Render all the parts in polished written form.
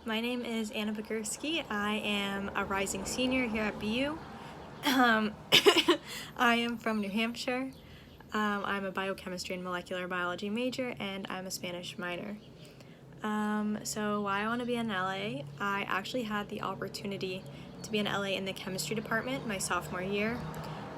My name is Anna Bogurski. I am a rising senior here at BU. I am from New Hampshire. I'm a biochemistry and molecular biology major, and I'm a Spanish minor. So why I want to be in LA, I actually had the opportunity to be in LA in the chemistry department my sophomore year.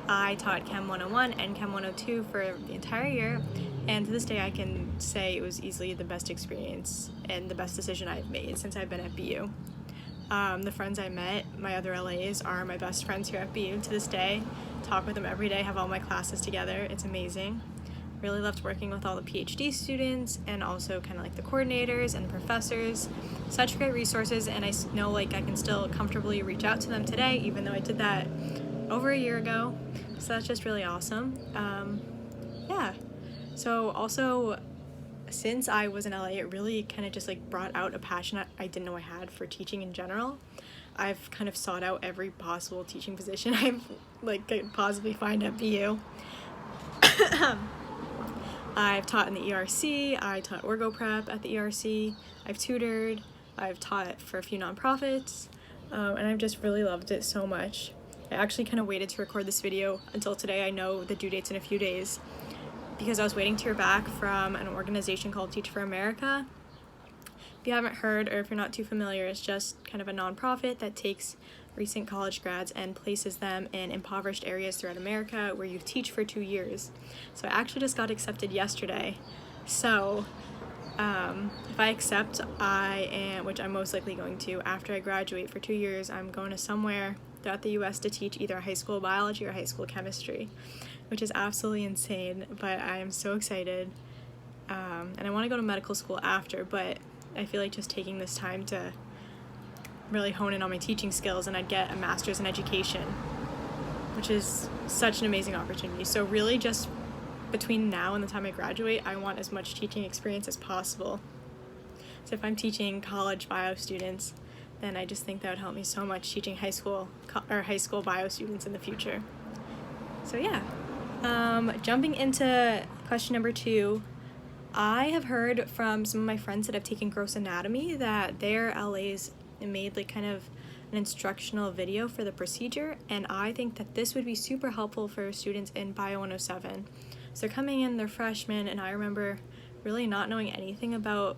I taught Chem 101 and Chem 102 for the entire year, and to this day I can say it was easily the best experience and the best decision I've made since I've been at BU. The friends I met, my other LAs, are my best friends here at BU to this day. Talk with them every day, have all my classes together. It's amazing. Really loved working with all the PhD students and also kind of like the coordinators and the professors. Such great resources, and I know like I can still comfortably reach out to them today, even though I did that over a year ago. So that's just really awesome. Yeah. So also, since I was in LA, it really kind of just like brought out a passion I didn't know I had for teaching in general. I've kind of sought out every possible teaching position could possibly find at BU. I've taught in the ERC, I taught Orgo Prep at the ERC, I've tutored, I've taught for a few nonprofits, and I've just really loved it so much. I actually kind of waited to record this video until today. I know the due date's in a few days, because I was waiting to hear back from an organization called Teach for America. If you haven't heard, or if you're not too familiar, it's just kind of a nonprofit that takes recent college grads and places them in impoverished areas throughout America where you teach for 2 years. So I actually just got accepted yesterday. So if I accept, which I'm most likely going to, after I graduate for 2 years, I'm going to somewhere throughout the US to teach either high school biology or high school chemistry, which is absolutely insane, but I am so excited. And I want to go to medical school after, but I feel like just taking this time to really hone in on my teaching skills, and I'd get a master's in education, which is such an amazing opportunity. So really just between now and the time I graduate, I want as much teaching experience as possible. So if I'm teaching college bio students, then I just think that would help me so much teaching high school bio students in the future. So yeah, jumping into question number 2, I have heard from some of my friends that have taken gross anatomy that their LAs made like kind of an instructional video for the procedure, and I think that this would be super helpful for students in Bio 107. So they're coming in, they're freshmen, and I remember really not knowing anything about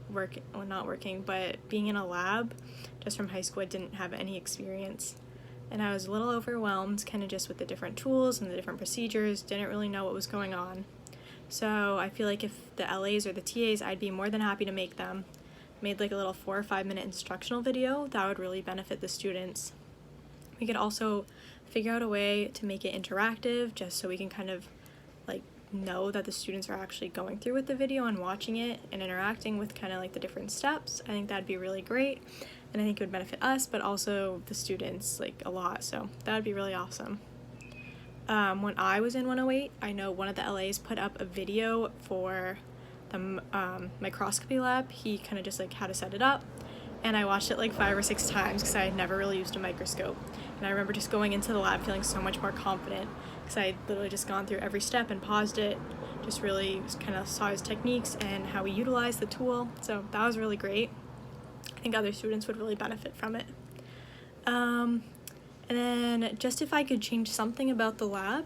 being in a lab. Just from high school, I didn't have any experience, and I was a little overwhelmed kind of just with the different tools and the different procedures, didn't really know what was going on. So I feel like if the LAs or the TAs, I'd be more than happy to make them. Made like a little 4 or 5 minute instructional video that would really benefit the students. We could also figure out a way to make it interactive, just so we can kind of like know that the students are actually going through with the video and watching it and interacting with kind of like the different steps. I think that'd be really great, and I think it would benefit us, but also the students like a lot, so that would be really awesome. When I was in 108, I know one of the LAs put up a video for the microscopy lab. He kind of just like how to set it up, and I watched it like 5 or 6 times because I had never really used a microscope, and I remember just going into the lab feeling so much more confident because I had literally just gone through every step and paused it, just really kind of saw his techniques and how he utilized the tool. So that was really great. I think other students would really benefit from it. And then just if I could change something about the lab,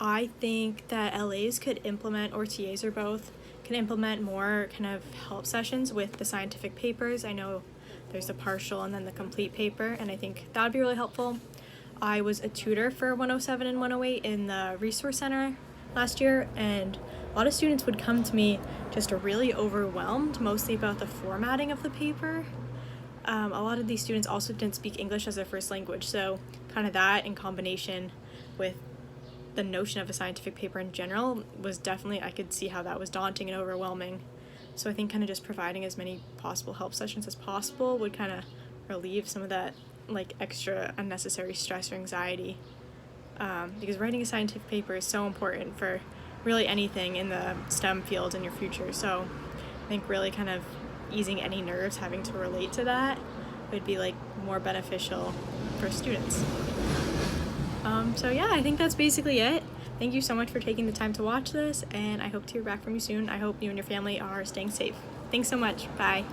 I think that LAs could implement, or TAs or both, can implement more kind of help sessions with the scientific papers. I know there's the partial and then the complete paper, and I think that would be really helpful. I was a tutor for 107 and 108 in the resource center last year, and a lot of students would come to me just really overwhelmed, mostly about the formatting of the paper. A lot of these students also didn't speak English as their first language, so kind of that in combination with the notion of a scientific paper in general was definitely, I could see how that was daunting and overwhelming. So I think kind of just providing as many possible help sessions as possible would kind of relieve some of that like extra unnecessary stress or anxiety, because writing a scientific paper is so important for really anything in the STEM field in your future. So I think really kind of easing any nerves having to relate to that would be like more beneficial for students. So yeah, I think that's basically it. Thank you so much for taking the time to watch this, and I hope to hear back from you soon. I hope you and your family are staying safe. Thanks so much. Bye.